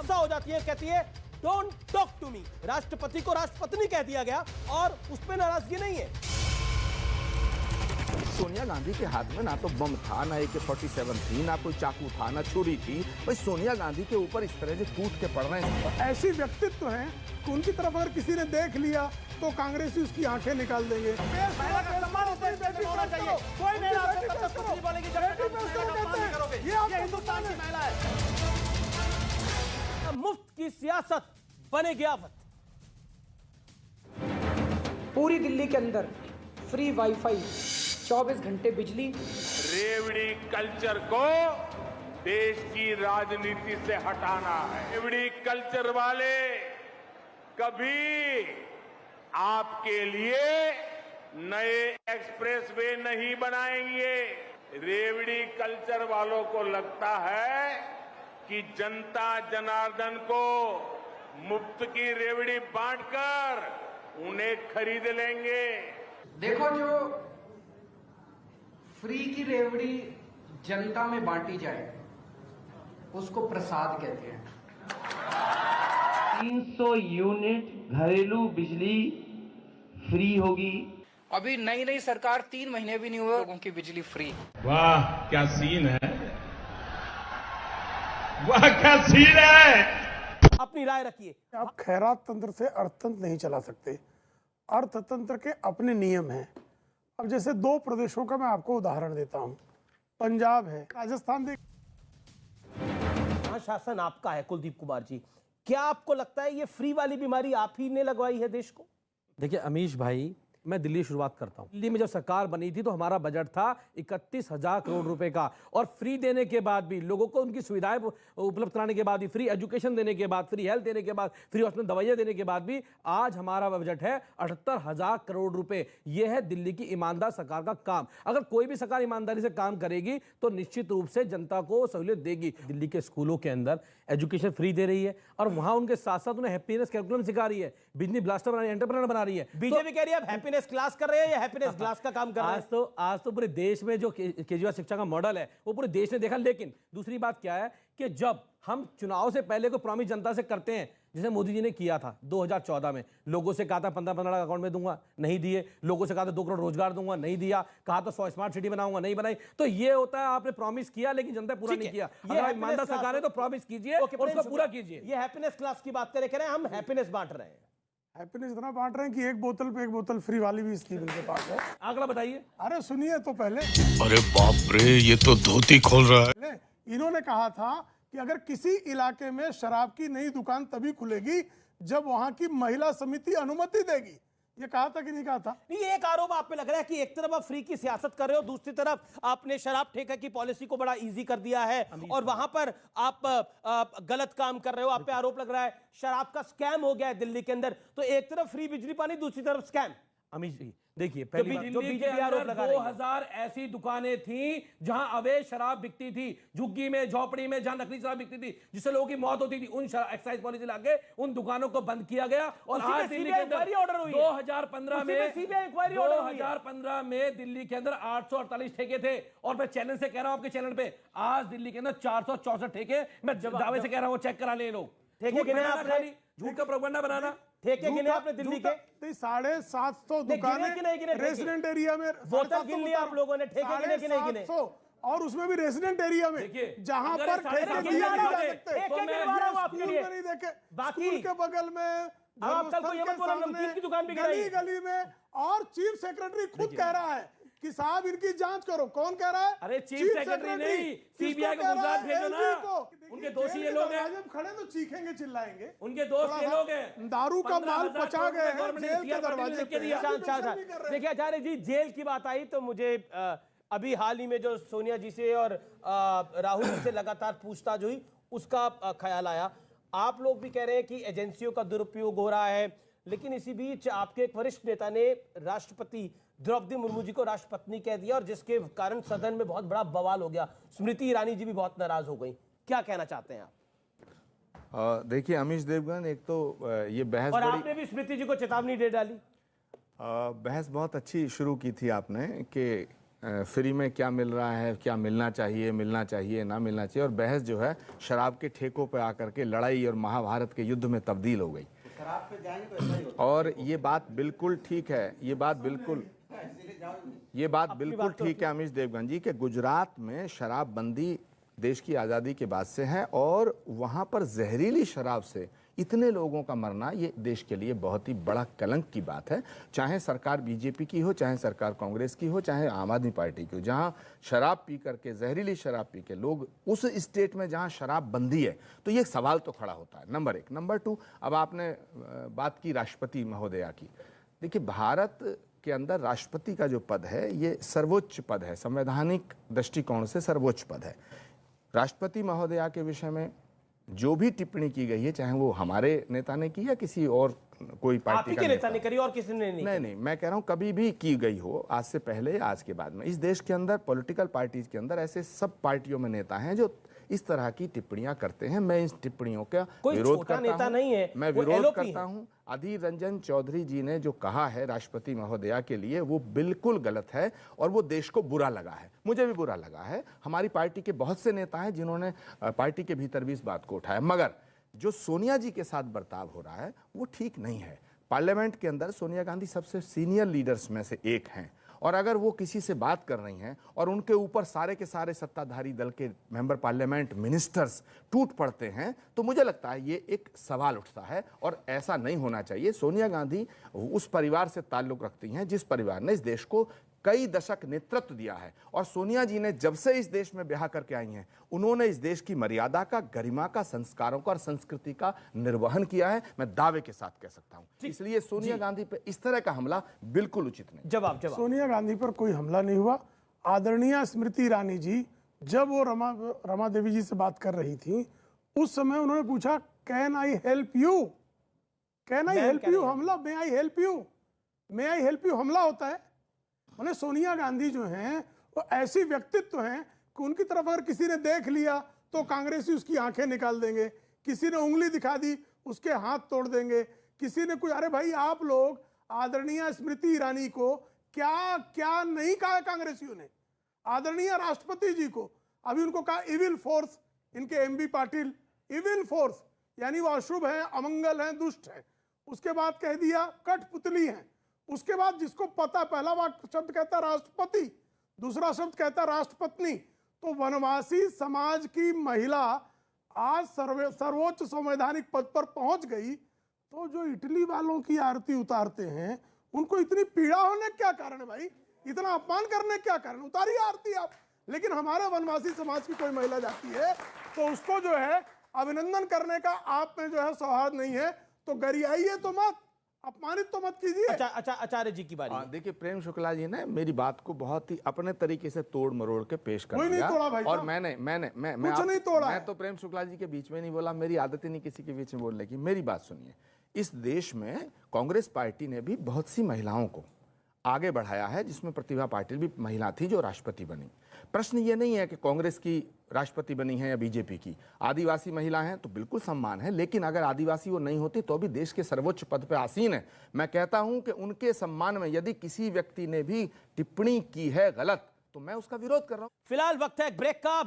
गुस्सा हो जाती है, कहती है डोंट टॉक टू मी। राष्ट्रपति को राष्ट्रपत्नी कह दिया गया और उस पर नाराजगी नहीं है। सोनिया गांधी के हाथ में ना तो बम था, ना AK-47 थी, ना कोई चाकू था, ना छुरी थी। भाई सोनिया गांधी के ऊपर इस तरह से टूट के पड़ रहे हैं। ऐसी व्यक्तित्व हैं कि उनकी तरफ अगर किसी ने देख लिया तो कांग्रेसी उसकी आंखें निकाल देंगे। मुफ्त की सियासत बनेगी आफत। पूरी दिल्ली के अंदर फ्री वाईफाई, 24 घंटे बिजली। रेवड़ी कल्चर को देश की राजनीति से हटाना है। रेवड़ी कल्चर वाले कभी आपके लिए नए एक्सप्रेसवे नहीं बनाएंगे। रेवड़ी कल्चर वालों को लगता है कि जनता जनार्दन को मुफ्त की रेवड़ी बांटकर उन्हें खरीद लेंगे। देखो, जो फ्री की रेवड़ी जनता में बांटी जाए उसको प्रसाद कहते हैं। 300 यूनिट घरेलू बिजली फ्री होगी। अभी नई नई सरकार 3 महीने भी नहीं हुए, लोगों की बिजली फ्री। वाह क्या सीन है, वाह क्या सीन है। अपनी राय रखिए। आप खैरात तंत्र से अर्थतंत्र नहीं चला सकते। अर्थतंत्र के अपने नियम हैं। अब जैसे 2 प्रदेशों का मैं आपको उदाहरण देता हूं। पंजाब है, राजस्थान देख। शासन आपका है कुलदीप कुमार जी, क्या आपको लगता है ये फ्री वाली बीमारी आप ही ने लगवाई है देश को? देखिए अमीश भाई, मैं दिल्ली की शुरुआत करता हूं। दिल्ली में जब सरकार बनी थी तो हमारा बजट था 31,000 करोड़ रुपए का, और फ्री देने के बाद भी, लोगों को उनकी सुविधाएं उपलब्ध कराने के बाद भी, फ्री एजुकेशन देने के बाद, फ्री हेल्थ देने के बाद, फ्री हॉस्पिटल दवाइयां देने के बाद भी आज हमारा बजट है 78,000 करोड़ रुपए। यह है दिल्ली की ईमानदार सरकार का काम। अगर कोई भी सरकार ईमानदारी से काम करेगी तो निश्चित रूप से जनता को सहूलियत देगी। दिल्ली के स्कूलों के अंदर एजुकेशन फ्री दे रही है और वहां उनके साथ साथ उन्हें हैप्पीनेस कैरिकुलम सिखा रही है, बिजली ब्लास्टर बना रही है, एंटरप्रेन्योर बना रही है। बीजेपी कह रही है आप हैप्पीनेस क्लास कर रहे हैं या हैप्पीनेस ग्लास का काम कर रहे हैं? आज तो पूरे देश में जो केजरीवाल शिक्षा का मॉडल है वो पूरे देश ने देखा। लेकिन दूसरी बात क्या है कि जब हम चुनाव से पहले कोई प्रॉमिस जनता से करते हैं, जैसे मोदी जी ने किया था 2014 में, लोगों से कहा था 15-15 लाख अकाउंट में दूंगा, नहीं दिए। लोगों से कहा था 2 करोड़ रोजगार दूंगा, नहीं दिया। कहा तो 100 स्मार्ट सिटी बनाऊंगा, नहीं बनाई। तो ये होता है आपने प्रॉमिस किया लेकिन जनता पूरा नहीं किया। अगर ईमानदार सरकार है तो प्रॉमिस कीजिए और उसको पूरा कीजिए। ये हैप्पीनेस क्लास की बात कह रहे हैं, हम हैप्पीनेस बांट रहे हैं। हैप्पीनेस इतना बांट रहे हैं कि एक बोतल पे एक बोतल फ्री वाली भी स्कीम इनके पास है। आंकड़ा बताइए। अरे सुनिए तो पहले। अरे बाप रे, ये तो धोती खोल रहा है। इन्होंने कहा था कि अगर किसी इलाके में शराब की नई दुकान तभी खुलेगी जब वहां की महिला समिति अनुमति देगी। ये कहा था कि नहीं कहा था? नहीं, एक आरोप आप पे लग रहा है कि एक तरफ आप फ्री की सियासत कर रहे हो, दूसरी तरफ आपने शराब ठेका की पॉलिसी को बड़ा इजी कर दिया है और वहां पर आप गलत काम कर रहे हो। आप पे आरोप लग रहा है शराब का स्कैम हो गया है दिल्ली के अंदर। तो एक तरफ फ्री बिजली पानी, दूसरी तरफ स्कैम। अमीश जी देखिए, पहली बात, दिल्ली के अंदर 2000 ऐसी दुकानें थी जहां अवैध शराब बिकती थी, झुग्गी में, झोपड़ी में, जहां नकली शराब बिकती थी, जिससे लोगों की मौत होती थी। उन एक्साइज पॉलिसी लाके उन दुकानों को बंद किया गया और आज दिल्ली के अंदर 2015 में दिल्ली के अंदर 848 ठेके थे। और मैं चैनल से कह रहा हूं, आपके चैनल पे, आज दिल्ली के अंदर 464 ठेके। मैं दावे से कह रहा हूं, चेक करा ले लोग। ठेके गिने आपने, झूठ का प्रोपगंडा बनाना। ठेके गिने आपने दिल्ली के 750 दुकानें रेसिडेंट एरिया में। बोतल गिन लिया आप लोगों ने, ठेके गिने कि नहीं गिने? और उसमें भी रेसिडेंट एरिया में, जहां पर ठेके दिए नहीं जा सकते। नहीं देखे, स्कूल के बगल में, गली गली में। और चीफ सेक्रेटरी खुद कह रहा है कि साहब इनकी जांच करो। कौन कह रहा है? अरे चीफ सेक्रेटरी नहीं, सीबीआई को गुजरात भेजो ना। उनके दोषी ये लोग हैं। जब खड़े तो चीखेंगे, चिल्लाएंगे। उनके दोस्त ये लोग हैं। दारू का माल पचा गए हैं जेल के दरवाजे पे। देखिए आचार्य जी, जेल की बात आई तो मुझे अभी हाल ही में जो सोनिया जी से और राहुल जी से लगातार पूछताछ हुई उसका ख्याल आया। आप लोग भी कह रहे हैं कि एजेंसियों का दुरुपयोग हो रहा है, लेकिन इसी बीच आपके एक वरिष्ठ नेता ने राष्ट्रपति द्रौपदी मुर्मू जी को राष्ट्रपत्नी कह दिया और जिसके कारण सदन में बहुत बड़ा बवाल हो गया। स्मृति ईरानी जी भी बहुत नाराज हो गई। क्या कहना चाहते हैं आप? देखिए अमीश देवगन, एक तो ये बहस, और आपने भी स्मृति जी को चेतावनी दे डाली। बहस बहुत अच्छी शुरू की थी आपने कि फ्री में क्या मिल रहा है, क्या मिलना चाहिए ना मिलना चाहिए, और बहस जो है शराब के ठेकों पे आकर के लड़ाई और महाभारत के युद्ध में तब्दील हो गई। और ये बात बिल्कुल ठीक है, ये बात बिल्कुल ठीक है अमीश देवगन जी के गुजरात में शराबबंदी देश की आज़ादी के बाद से है, और वहाँ पर जहरीली शराब से इतने लोगों का मरना ये देश के लिए बहुत ही बड़ा कलंक की बात है। चाहे सरकार बीजेपी की हो, चाहे सरकार कांग्रेस की हो, चाहे आम आदमी पार्टी की हो, जहाँ शराब पी करके, जहरीली शराब पी के लोग उस स्टेट में जहाँ शराब बंदी है, तो ये सवाल तो खड़ा होता है, नंबर एक। नंबर टू, अब आपने बात की राष्ट्रपति महोदया की। देखिए, भारत के अंदर राष्ट्रपति का जो पद है ये सर्वोच्च पद है, संवैधानिक दृष्टिकोण से सर्वोच्च पद है। राष्ट्रपति महोदया के विषय में जो भी टिप्पणी की गई है, चाहे वो हमारे नेता ने की या किसी और कोई पार्टी का नेता ने करी और किसी ने नहीं, मैं कह रहा हूं कभी भी की गई हो, आज से पहले, आज के बाद में, इस देश के अंदर पॉलिटिकल पार्टीज के अंदर ऐसे सब पार्टियों में नेता हैं जो इस तरह की टिप्पणियां करते हैं। मैं इस टिप्पणियों का विरोध करता हूं, मैं विरोध करता हूं। अधीर रंजन चौधरी जी ने जो कहा है राष्ट्रपति महोदया के लिए, वो बिल्कुल गलत है और वो देश को बुरा लगा है, मुझे भी बुरा लगा है। हमारी पार्टी के बहुत से नेता हैं जिन्होंने पार्टी के भीतर भी इस बात को उठाया, मगर जो सोनिया जी के साथ बर्ताव हो रहा है वो ठीक नहीं है। पार्लियामेंट के अंदर सोनिया गांधी सबसे सीनियर लीडर्स में से एक हैं, और अगर वो किसी से बात कर रही हैं और उनके ऊपर सारे के सारे सत्ताधारी दल के मेंबर पार्लियामेंट, मिनिस्टर्स टूट पड़ते हैं, तो मुझे लगता है ये एक सवाल उठता है, और ऐसा नहीं होना चाहिए। सोनिया गांधी उस परिवार से ताल्लुक रखती हैं जिस परिवार ने इस देश को कई दशक नेतृत्व दिया है, और सोनिया जी ने जब से इस देश में ब्याह करके आई हैं, उन्होंने इस देश की मर्यादा का, गरिमा का, संस्कारों का और संस्कृति का निर्वहन किया है, मैं दावे के साथ कह सकता हूं। इसलिए सोनिया गांधी पे इस तरह का हमला बिल्कुल उचित नहीं। जवाब सोनिया गांधी पर कोई हमला नहीं हुआ। आदरणीय स्मृति ईरानी जी जब वो रमा देवी जी से बात कर रही थी, उस समय उन्होंने पूछा can I help you, can I help you हमला, may I help you, may I help you हमला होता है। उन्हें सोनिया गांधी जो हैं वो ऐसी व्यक्तित्व हैं कि उनकी तरफ अगर किसी ने देख लिया तो कांग्रेसी उसकी आंखें निकाल देंगे, किसी ने उंगली दिखा दी उसके हाथ तोड़ देंगे, किसी ने कुछ, अरे भाई आप लोग आदरणीय स्मृति ईरानी को क्या क्या नहीं कहा कांग्रेसियों ने, आदरणीय राष्ट्रपति जी को अभी उनको कहा इविल फोर्स, इनके एमबी पाटिल, इविल फोर्स यानी वो अशुभ है, अमंगल है, दुष्ट है। उसके बाद कह दिया कठपुतली है। उसके बाद जिसको पता, पहला शब्द कहता राष्ट्रपति, दूसरा शब्द कहता राष्ट्रपत्नी। तो वनवासी समाज की महिला आज सर्वोच्च संवैधानिक पद पर पहुंच गई, तो जो इटली वालों की आरती उतारते हैं उनको इतनी पीड़ा होने क्या कारण है भाई, इतना अपमान करने क्या कारण, उतारिए आरती आप। लेकिन हमारे वनवासी समाज की कोई महिला जाती है तो उसको जो है अभिनंदन करने का आप में जो है सौहार्द नहीं है, तो गरियाइए तो मत, अपमानित तो मत कीजिए। अच्छा, आचार्य जी की बारी। देखिए, प्रेम शुक्ला जी ने मेरी बात को बहुत ही अपने तरीके से तोड़ मरोड़ के पेश कर दिया। नहीं तोड़ा भाई, और मैं नहीं तोड़ा। मैं तो प्रेम शुक्ला जी के बीच में नहीं बोला, मेरी आदत ही नहीं किसी के बीच में बोलने की। मेरी बात सुनिए, इस देश में कांग्रेस पार्टी ने भी बहुत सी महिलाओं को आगे बढ़ाया है, जिसमें प्रतिभा पाटिल भी महिला थी जो राष्ट्रपति बनी। प्रश्न ये नहीं है कि कांग्रेस की राष्ट्रपति बनी है या बीजेपी की। आदिवासी महिला हैं तो बिल्कुल सम्मान है, लेकिन अगर आदिवासी वो नहीं होती तो भी देश के सर्वोच्च पद पर आसीन है। मैं कहता हूं कि उनके सम्मान में यदि किसी व्यक्ति ने भी टिप्पणी की है गलत, तो मैं उसका विरोध कर रहा हूं। फिलहाल वक्त है ब्रेक का।